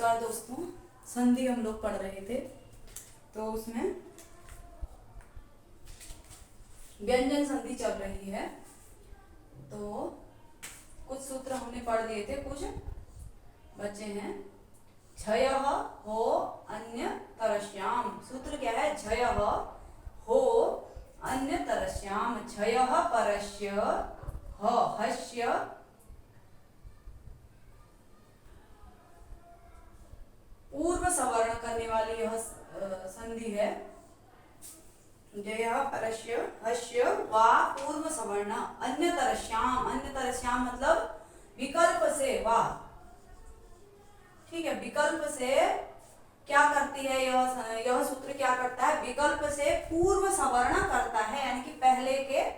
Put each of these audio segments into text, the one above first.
नमस्कार दोस्तों, संधि हम लोग पढ़ रहे थे तो उसमें व्यंजन संधि चल रही है। तो कुछ सूत्र हमने पढ़ दिए थे, कुछ बचे हैं। झयः हो अन्यतरस्याम। सूत्र क्या है? झयः हो अन्यतरस्याम। झयः परस्य हस्य पूर्व सवर्ण करने वाली यह संधि है। जयः परस्य हस्य वा पूर्व सवर्ण अन्यतरस्याम। अन्यतरस्याम मतलब विकल्प से वा। ठीक है, विकल्प से क्या करती है यह सूत्र क्या करता है? विकल्प से पूर्व सवर्ण करता है, यानी कि पहले के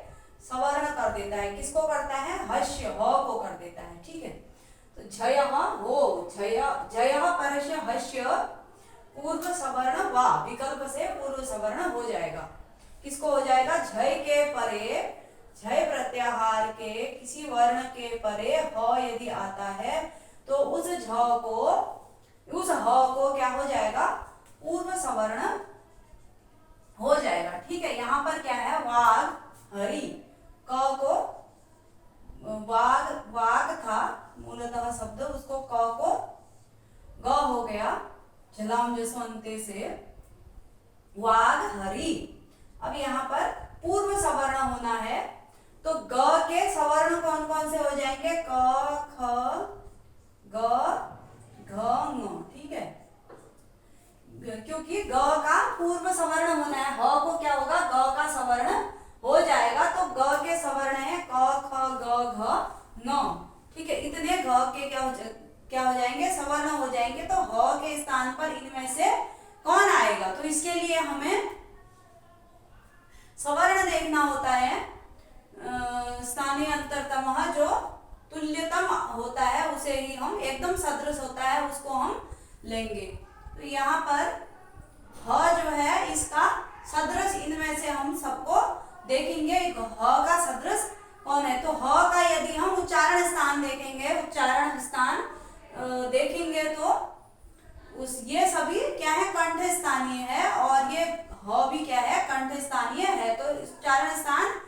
सवर्ण कर देता है। किसको करता है? हस्य, ह को कर देता है। ठीक है, तो झयः हो, झयः परस्य हस्य पूर्व सवर्ण वा, विकल्प से पूर्व सवर्ण हो जाएगा। किसको हो जाएगा? झय के परे, झय प्रत्याहार के किसी वर्ण के परे ह यदि आता है तो उस ह को क्या हो जाएगा? पूर्व सवर्ण हो जाएगा। ठीक है, यहाँ पर क्या है? वाघ हरि, क को वाघ था मूलतः शब्द, उसको क को ग हो गया झलाम जसवंते से, वाघ हरि। अब यहाँ पर पूर्व सवर्ण होना है तो ग के सवर्ण कौन कौन से हो जाएंगे? क ख ग घ ङ। ठीक है, क्योंकि ग का पूर्व सवर्ण होना है, ह को क्या होगा? ग का सवर्ण हो जाएगा। तो ग के सवर्ण है क ख ग घ ङ। ठीक है, इतने घ के क्या हो जाएंगे? सवर्ण हो जाएंगे। तो ह के स्थान पर इनमें से कौन आएगा? तो इसके लिए हमें सवर्ण देखना होता है। स्थानीय अंतरतम जो तुल्यतम होता है उसे ही हम, एकदम सदृश होता है उसको हम लेंगे। तो यहाँ पर ह जो है इसका सदृश, इनमें से हम सबको देखेंगे ह का सदृश कौन है। तो ह का यदि हम उच्चारण स्थान देखेंगे, उच्चारण स्थान देखेंगे तो ये सभी क्या है? कंठ स्थानीय है, और ये ह भी क्या है? कंठ स्थानीय है। तो उच्चारण स्थान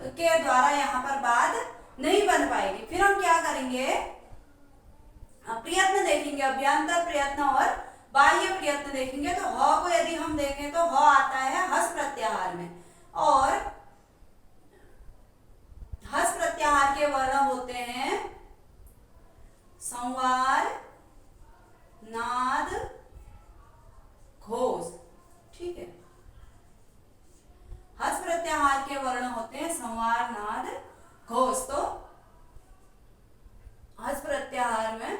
के द्वारा यहाँ पर बात नहीं बन पाएगी। फिर हम क्या करेंगे? प्रयत्न देखेंगे, अभ्यंतर प्रयत्न और बाह्य प्रयत्न देखेंगे। तो ह को यदि हम देखें तो ह आता है हस प्रत्याहार में, और हस प्रत्याहार के वर्ण होते हैं संवार, नाद, घोष। ठीक है, हस प्रत्याहार के वर्ण होते हैं संवार, नाद, घोष। तो हस प्रत्याहार में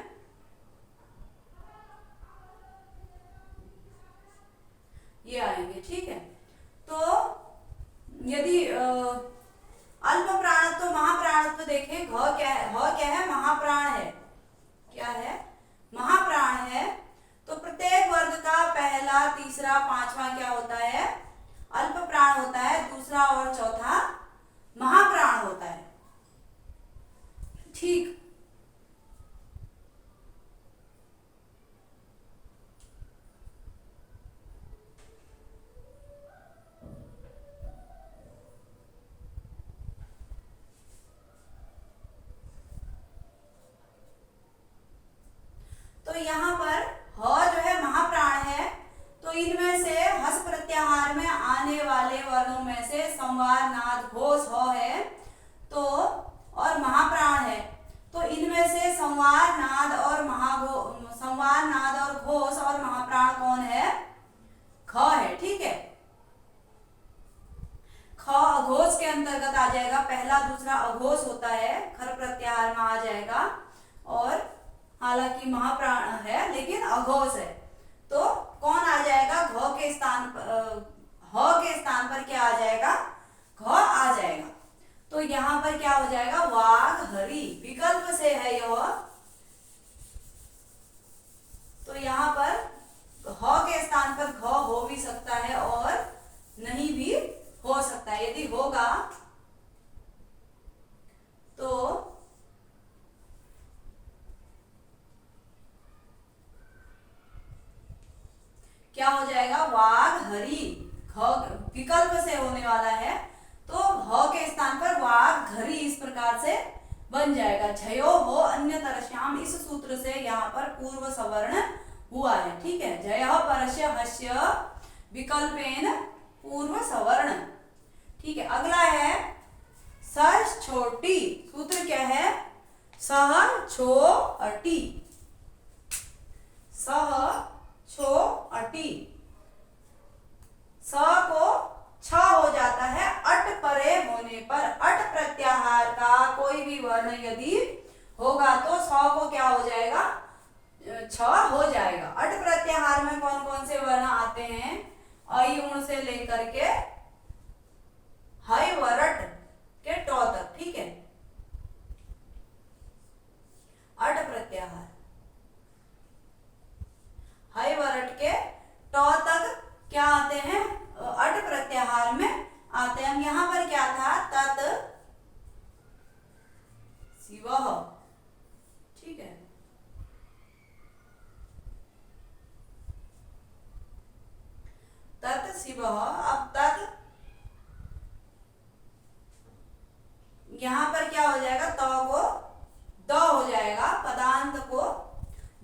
ये आएंगे। ठीक है, तो यदि अल्प प्राणत्व महाप्राणत्व देखें, घ क्या है? ह क्या है? महाप्राण है। क्या है? महाप्राण है। तो प्रत्येक वर्ग का पहला, तीसरा, पांचवा क्या होता है? अल्प प्राण होता है। दूसरा और चौथा महाप्राण होता है। ठीक, तो यहाँ पर ह जो है महाप्राण है। तो इनमें से हस प्रत्याहार में आने वाले वर्णों में से संवार, नाद, घोष ह है तो, और महाप्राण है। तो इनमें से संवार, नाद और घोष और महाप्राण कौन है? ख है। ठीक है, ख अघोष के अंतर्गत आ जाएगा। पहला, दूसरा अघोष होता है, खर प्रत्याहार में आ जाएगा। और हालांकि महाप्राण है लेकिन अघोष है, तो कौन आ जाएगा? घ के स्थान पर, ह के स्थान पर क्या आ जाएगा? घ आ जाएगा। तो यहाँ पर क्या हो जाएगा? वाघ हरि, विकल्प से है यह। तो यहाँ पर ह के स्थान पर घ हो भी सकता है और नहीं भी हो सकता है। यदि होगा तो विकल्प से होने वाला है, तो ह के स्थान पर वाघ घरी इस प्रकार से बन जाएगा। झयो हो अन्यतरस्याम, इस सूत्र से यहाँ पर पूर्व सवर्ण हुआ है। ठीक है, जय परस्य हस्य विकल्पेन पूर्व सवर्ण। ठीक है, अगला है स छोटी। सूत्र क्या है? सह छो अटी, सह छो अटी। स को छ हो जाता है अट परे होने पर। अट प्रत्याहार का कोई भी वर्ण यदि होगा तो स को क्या हो जाएगा? छ हो जाएगा। अट प्रत्याहार में कौन कौन से वर्ण आते हैं? अई उण से लेकर के हय वरट के टो तक। ठीक है, अट प्रत्याहार हय वरट के टो तक क्या आते हैं? अट प्रत्याहार में आते हैं। यहां पर क्या था? तत् शिवः। ठीक है, तत् शिवः। अब तत् यहां पर क्या हो जाएगा? त को द हो जाएगा, पदांत को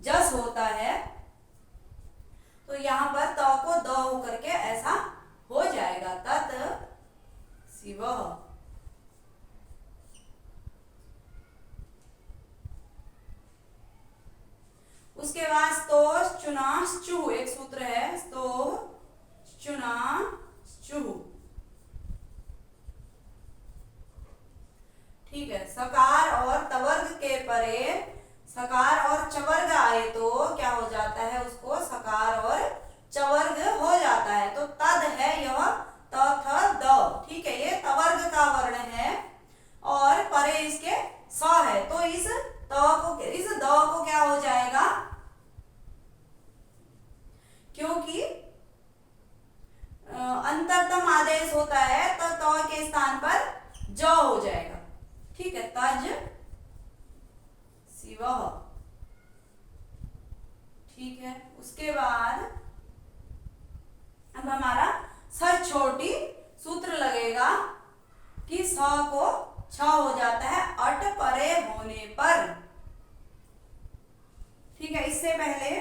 जस होता है, तो यहां पर त को द होकर के ऐसा हो जाएगा, तत् शिवः। उसके बाद स्तो चुना चुह, एक सूत्र है स्तो चुना चुह। ठीक है, सकार और तवर्ग के परे सकार और चवर्ग आए तो क्या हो जाता है? उसको सकार और चवर्ग हो जाता है। तो तद है यह त थ द। ठीक है, ये तवर्ग का वर्ण है और परे इसके स है, तो इस द को क्या हो जाएगा? क्योंकि अंतरतम आदेश होता है तो त के स्थान पर ज हो जाएगा। ठीक है, तज शिवः। ठीक है, उसके बाद अब हमारा स छोटी सूत्र लगेगा कि स को छ हो जाता है अट परे होने पर। ठीक है, इससे पहले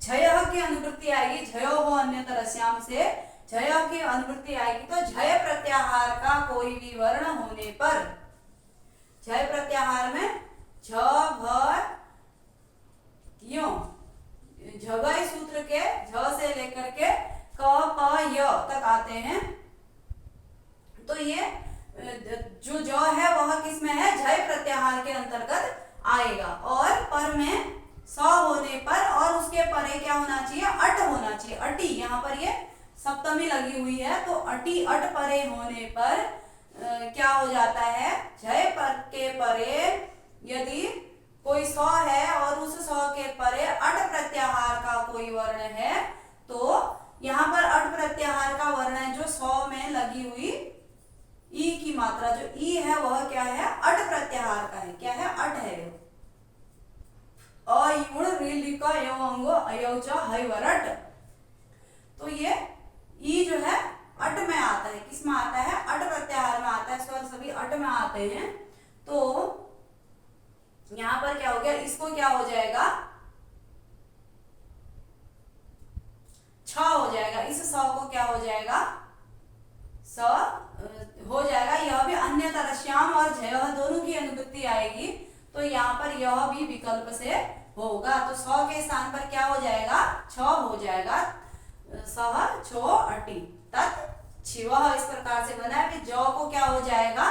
झय की अनुवृत्ति आएगी। झयो हो अन्यतरस्याम से झय की अनुवृत्ति आएगी तो झय प्रत्याहार का कोई भी वर्ण होने पर, झय प्रत्याहार में झ भ यो झगई सूत्र के झ से लेकर के क प य तक आते हैं, तो ये जो ज है वह किसमें है? झय प्रत्याहार के अंतर्गत आएगा। और पर में स होने पर और उसके परे क्या होना चाहिए? अट होना चाहिए, अटी। यहाँ पर ये सप्तमी लगी हुई है, तो अटी अट परे होने पर क्या हो जाता है? झय पर के परे यदि कोई स है और उस स के परे अट प्रत्याहार का कोई वर्ण है, तो यहाँ पर अट प्रत्याहार का वर्ण है जो स में लगी हुई ई की मात्रा, जो ई है वह क्या है? अट प्रत्याहार का है। क्या है? अट है। अ युण ऋ अंगो अयौच हय वरट, तो ये ई जो है अट में आता है। किस में आता है? अट प्रत्याहार में आता है। स्वर सभी अट में आते हैं, तो यहां पर क्या हो गया? इसको क्या हो जाएगा? छ हो जाएगा। इस स को क्या हो जाएगा? स हो जाएगा। यह भी अन्यतरस्याम और झय दोनों की अनुवृत्ति आएगी, तो यहाँ पर यह भी विकल्प से होगा। तो स के स्थान पर क्या हो जाएगा? छ हो जाएगा। सह छो अटी तत् छिवः इस प्रकार से बना है। फिर ज को क्या हो जाएगा?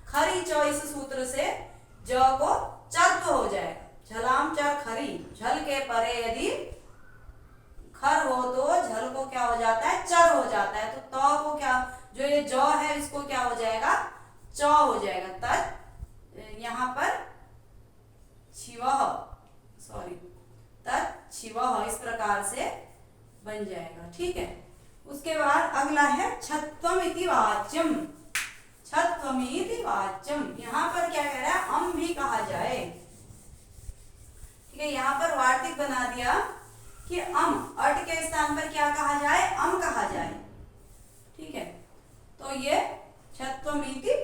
खरी च, इस सूत्र से ज को चत्व हो जाएगा। झलाम चर खरी, झल के परे यदि खर हो तो झल को क्या हो जाता है? चर हो जाता है। तो त को क्या, जो ये ज है इसको क्या हो जाएगा? च हो जाएगा। तत् यहाँ पर छिवः, सॉरी तत् छिवः इस प्रकार से बन जाएगा। ठीक है, उसके बाद अगला है छत्वमिति वाच्यम। छत्वमिति वाच्यम, यहाँ पर क्या कह रहा है? भी कहा जाए। ठीक है, यहाँ पर वार्तिक बना दिया कि अट के स्थान पर क्या कहा जाए, कहा जाए। ठीक है, तो ये छत्वमिति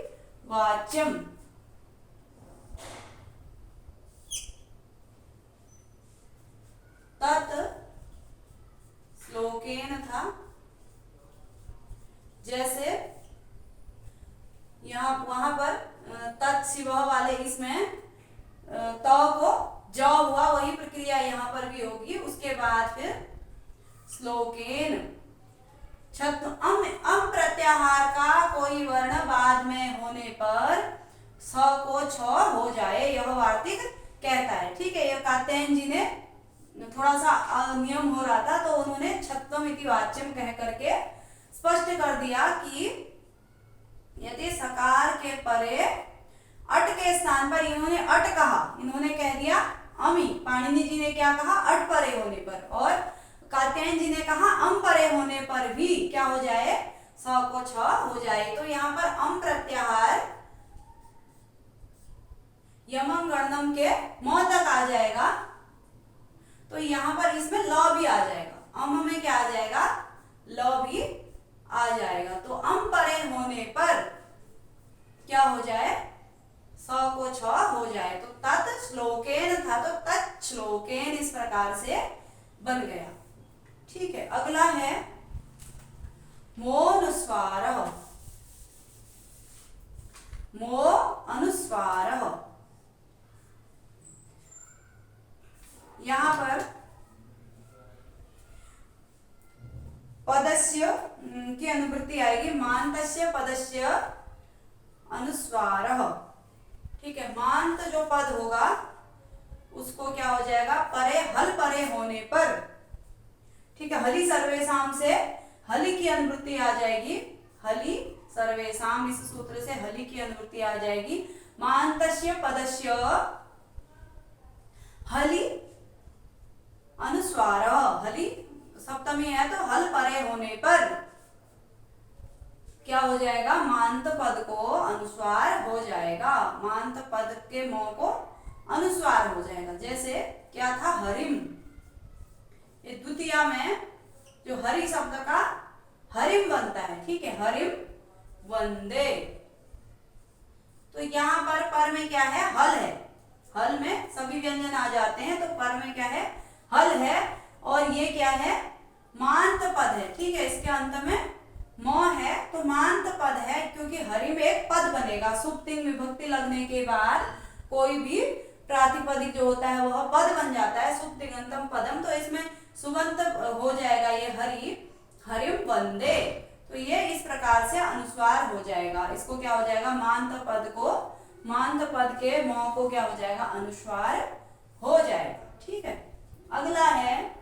वाच्यम। तत् श्लोकेन था, जैसे यहाँ वहां पर तत्शिव वाले इसमें त को ज हुआ, वही प्रक्रिया यहाँ पर भी होगी। उसके बाद फिर श्लोकेन अम प्रत्याहार का कोई वर्ण बाद में होने पर स को छ हो जाए, यह वार्तिक कहता है। ठीक है, यह कात्यायन जी ने थोड़ा सा अनियम हो रहा था, तो उन्होंने छत्वमिति वाच्यम कह करके स्पष्ट कर दिया कि यदि सकार के परे अट के स्थान पर, इन्होंने अट कहा, इन्होंने कह दिया अमी, पाणिनि जी ने क्या कहा, अट परे होने पर, और कात्यायन जी ने कहा परे होने पर भी क्या हो जाए, स को छ हो जाए। तो यहाँ पर प्रत्याहार यमं गणनम के म तक आ जाएगा, तो यहाँ पर इसमें ल भी आ जाएगा, में क्या आ जाएगा, ल भी आ जाएगा। तो परे होने पर क्या हो जाए, स को छ हो जाए। तो तत् श्लोकेन था, तो तत् श्लोकेन इस प्रकार से बन गया। ठीक है, अगला है मोनुस्वारः। मो अनुस्वारः, यहाँ पर पदस्य की अनुवृत्ति आएगी, मान्तस्य पदस्य अनुस्वारः। ठीक है, मांत जो पद होगा उसको क्या हो जाएगा, परे, हल परे होने पर। ठीक है, हलि सर्वेशाम से हलि की अनुवृत्ति आ जाएगी, हलि सर्वेशाम, इस सूत्र से हलि की अनुवृत्ति आ जाएगी। मान्तस्य पदस्य हलि अनुस्वार, हलि सप्तमी है तो हल परे होने पर क्या हो जाएगा, मांत पद को अनुस्वार हो जाएगा, मांत पद के मो को अनुस्वार हो जाएगा। जैसे क्या था, हरिम, ये द्वितीया में जो हरि शब्द का हरिम बनता है। ठीक है, हरिम वंदे, तो यहाँ पर में क्या है, हल है, हल में सभी व्यंजन आ जाते हैं, तो पर में क्या है, हल है, और ये क्या है, मांत पद है। ठीक है, इसके अंत में म है तो मांत पद है, क्योंकि हरि में एक पद बनेगा, सुप्तिंग विभक्ति लगने के बाद कोई भी प्रातिपदिक जो होता है वह पद बन जाता है, सुप्तिंगंतम पदम, तो इसमें सुबंत हो जाएगा ये हरि, हरिम वंदे। तो ये इस प्रकार से अनुस्वार हो जाएगा, इसको क्या हो जाएगा, मांत पद को, मांत पद के म को क्या हो जाएगा, अनुस्वार हो जाएगा। ठीक है, अगला है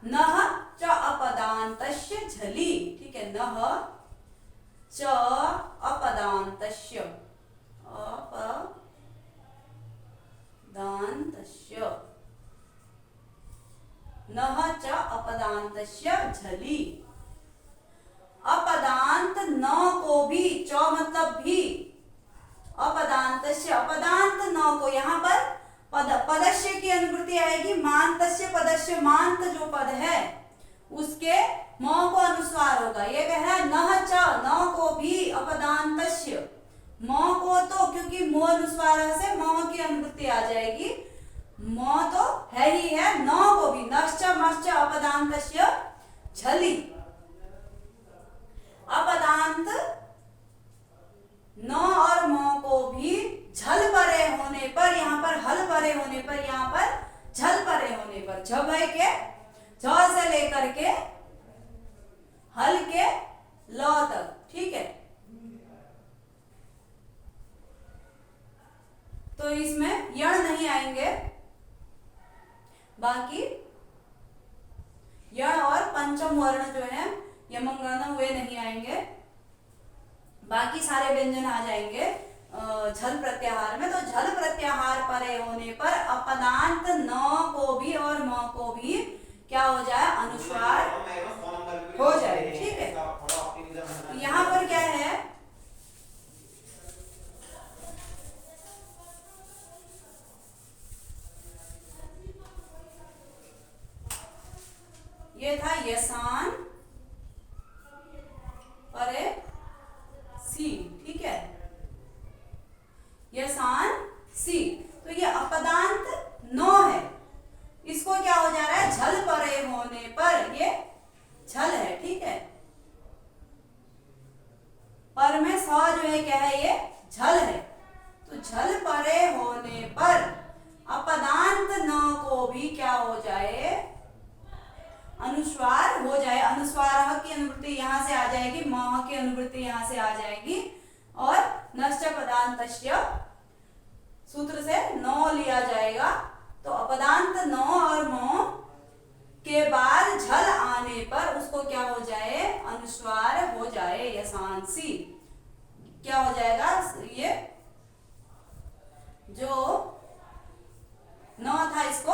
नह च अपदान्तस्य झलि। ठीक है, नह च अपदान्तस्य, अपदान्तस्य, नह च अपदान्तस्य झलि। अपदांत न को भी, च मतलब भी, अपदान्तस्य, अपदांत न को, यहाँ पर पदस्य की अनुवृत्ति आएगी, मान्तस्य पदस्य, मांत जो पद है उसके म को अनुस्वार होगा। ये कह रहा है नह च, न को भी, अपदान्तस्य, म को तो क्योंकि मो अनुस्वार से म की अनुवृत्ति आ जाएगी, म तो है ही है, न को भी, नश्च मश्च अपदान्तस्य झलि। अपदांत न और म को भी झल परे होने पर, यहाँ पर हल परे होने पर, यहाँ पर झल परे होने पर, झ भय के झ से लेकर के हल के ल तक। ठीक है, तो इसमें यण नहीं आएंगे, बाकी यण और पंचम वर्ण जो है यमं गणनम वे नहीं आएंगे, बाकी सारे व्यंजन आ जाएंगे झल प्रत्याहार में। तो झल प्रत्याहार परे होने पर अपदांत न को भी और म को भी क्या हो जाए, अनुस्वार हो जाए। ठीक है, यहाँ पर क्या है, ये था यसान परे सी, ठीक है, यसान सी। तो ये अपदांत नो है, इसको क्या हो जा रहा है, झल परे होने पर, ये झल है, ठीक है, पर में स जो है क्या है, ये झल है। तो झल परे होने पर अपदांत न को भी क्या हो जाए, अनुस्वार हो जाए। अनुस्वार की अनुवृत्ति यहां से आ जाएगी, म की अनुवृत्ति यहां से आ जाएगी, और नश्च पदांतस्य सूत्र से नो लिया जाएगा। तो अपदांत नो और मो के बाद झल आने पर उसको क्या हो जाए, अनुस्वार हो जाए, यशांसी। क्या हो जाएगा, ये जो न था इसको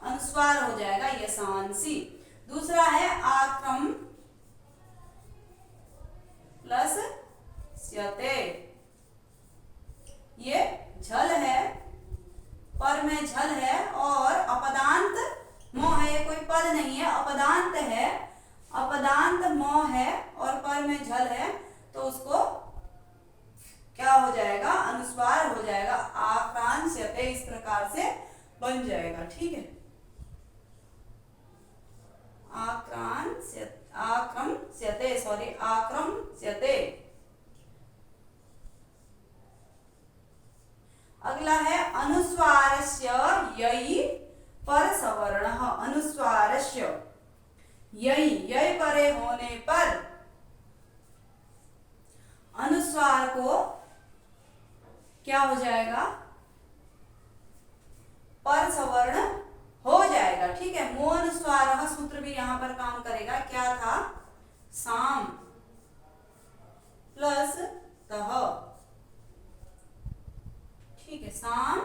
अनुस्वार हो जाएगा, यशांसी। दूसरा है आक्रम प्लस स्यते। ये झल है, पर में झल है, और अपदांत मोह है, कोई पद नहीं है, अपदांत है, अपदांत मोह है और पर में झल है, तो उसको क्या हो जाएगा, अनुस्वार हो जाएगा, आक्रांस्यते, इस प्रकार से बन जाएगा, ठीक है, आक्रम्स्यते, सॉरी, आक्रम्स्यते। अगला है अनुस्वारस्य ययि पर सवर्णः। अनुस्वारस्य ययि, यय परे होने पर अनुस्वार को क्या हो जाएगा, पर सवर्ण हो जाएगा, ठीक है। मो अनुस्वार सूत्र भी यहां पर काम करेगा, क्या था, साम प्लस तह, ठीक है, साम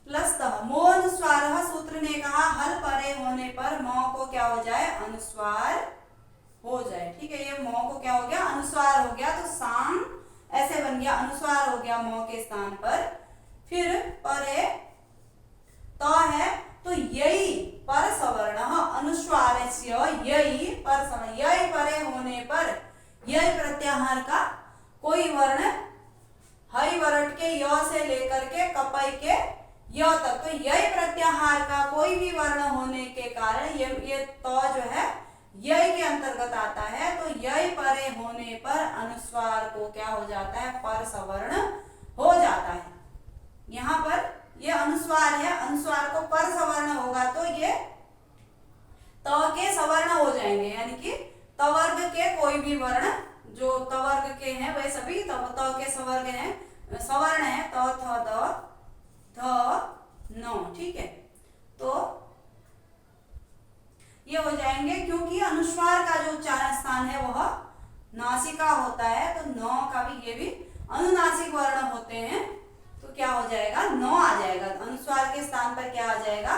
प्लस तह। मो अनुस्वार सूत्र ने कहा हल परे होने पर मो को क्या हो जाए, अनुस्वार हो जाए, ठीक है। ये मो को क्या हो गया, अनुस्वार हो गया, तो साम ऐसे बन गया, अनुस्वार हो गया मो के स्थान पर। फिर परे तो है, तो यही पर सवर्ण, अनुस्वारस्य यही पर सवर्ण, यही परे होने पर यही प्रत्याहार का कोई वर्ण, हई वर्ट के य से लेकर के कपई के य तक, तो यही प्रत्याहार का कोई भी वर्ण होने के कारण ये तो जो है यही के अंतर्गत आता है। तो यही परे होने पर अनुस्वार को क्या हो जाता है, पर सवर्ण हो जाता है। यहाँ पर ये अनुस्वार है, अनुस्वार को पर सवर्ण होगा तो ये त के सवर्ण हो जाएंगे, यानी कि तवर्ग के कोई भी वर्ण जो तवर्ग के हैं वह सभी त के सवर्ग हैं, सवर्ण है, त थ द थ न, ठीक है। तो ये हो जाएंगे, क्योंकि अनुस्वार का जो उच्चारण स्थान है वह नासिका होता है, तो न का भी, ये भी अनुनासिक वर्ण होते हैं, तो क्या हो जाएगा, नो आ जाएगा, अनुस्वार के स्थान पर क्या आ जाएगा,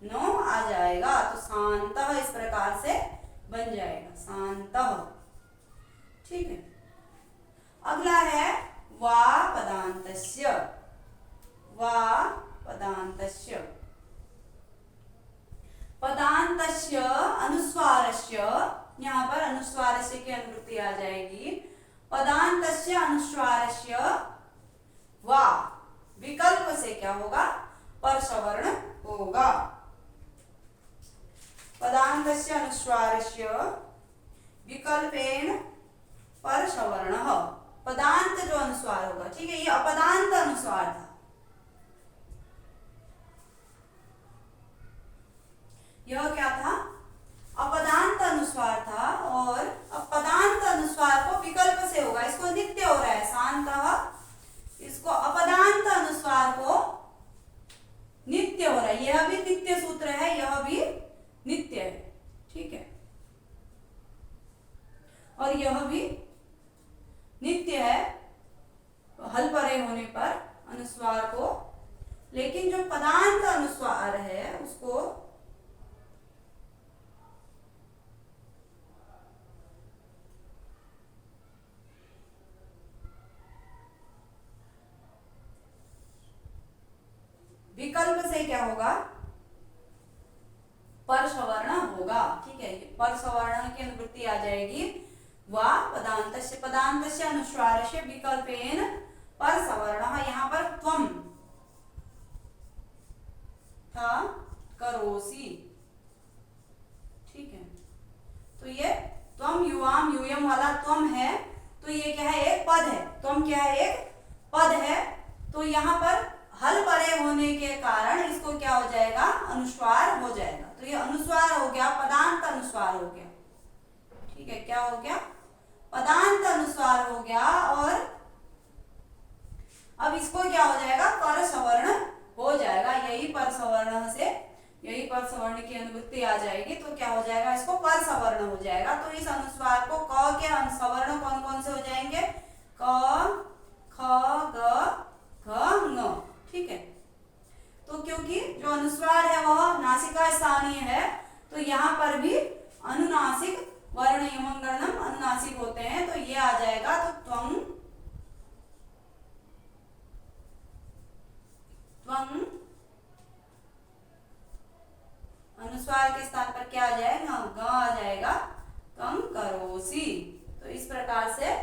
नो आ जाएगा। तो शांतः इस प्रकार से बन जाएगा, शांतः, ठीक है। अगला है वा पदांतस्य। वा पदांतस्य, पदांतस्य अनुस्वारस्य, यहाँ पर अनुस्वारस्य की अनुवृत्ति आ जाएगी। पदांतस्य अनुस्वारस्य वा, विकल्प से क्या होगा, पर सवर्ण होगा। पदांतस्य अनुस्वारस्य विकल्पेन पर सवर्ण, पदांत जो अनुस्वार होगा, ठीक है, ये अपदांत अनुस्वार था, यह क्या था, अपदांत अनुस्वार था, और अपदांत अनुस्वार को विकल्प से होगा, इसको नित्य हो रहा है, शांतः, इसको अपदांत अनुस्वार को नित्य हो रहा है, यह भी नित्य सूत्र है, यह भी नित्य है, ठीक है, और यह भी नित्य है हल परे होने पर अनुस्वार को। लेकिन जो पदांत अनुस्वार है उसको विकल्प से क्या होगा, पर सवर्ण होगा, ठीक है। पर सवर्ण की अनुवृत्ति आ जाएगी। वा पदान्तस्य पदान्तस्य अनुस्वारस्य विकल्पेन पर सवर्ण, यहाँ पर त्वम था करोसि, ठीक है। तो ये त्वम युवाम यूयम वाला त्वम है, तो ये क्या है, एक पद है। त्वम क्या है, एक पद है। तो यहाँ पर हल परे होने के कारण इसको क्या हो जाएगा, अनुस्वार हो जाएगा। तो ये अनुस्वार हो गया, पदांत अनुस्वार हो गया, ठीक है। क्या हो गया, पदांत अनुस्वार हो गया। और अब इसको क्या हो जाएगा, पर सवर्ण हो जाएगा। यही पर सवर्ण से, यही पर सवर्ण की अनुवृत्ति आ जाएगी, तो क्या हो जाएगा, इसको पर सवर्ण हो जाएगा। तो इस अनुस्वार को क के सवर्ण कौन कौन से हो जाएंगे, क ख ग घ ङ, ठीक है। तो क्योंकि जो अनुस्वार है वह नासिका स्थानीय है, तो यहाँ पर भी अनुनासिक वर्ण यमंगणम अनुनासिक होते हैं, तो ये आ जाएगा। तो त्वं त्वं अनुस्वार के स्थान पर क्या आ जाएगा, ग आ जाएगा, त्वं करोसि। तो इस प्रकार से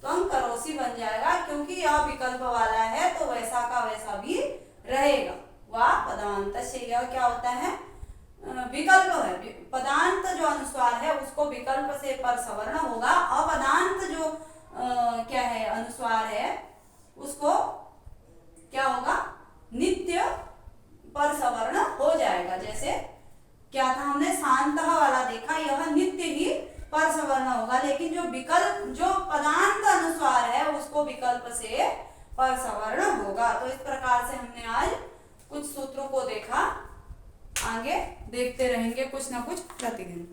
त्वं करोसि बन जाएगा, क्योंकि यह विकल्प वाला है तो वैसा का वैसा भी रहेगा। वा पदांत से, यह क्या होता है, विकल्प है। पदांत जो अनुस्वार है उसको विकल्प से पर सवर्ण होगा। अपदांत जो क्या है, अनुस्वार है, उसको क्या होगा, नित्य पर सवर्ण हो जाएगा। जैसे क्या था, हमने शांतः वाला देखा, यह नित्य ही पर सवर्ण होगा। लेकिन जो विकल्प, जो पदांत अनुस्वार है उसको विकल्प से पर सवर्ण होगा। तो इस प्रकार से हमने आज कुछ सूत्रों को देखा। आगे देखते रहेंगे कुछ ना कुछ प्रतिदिन।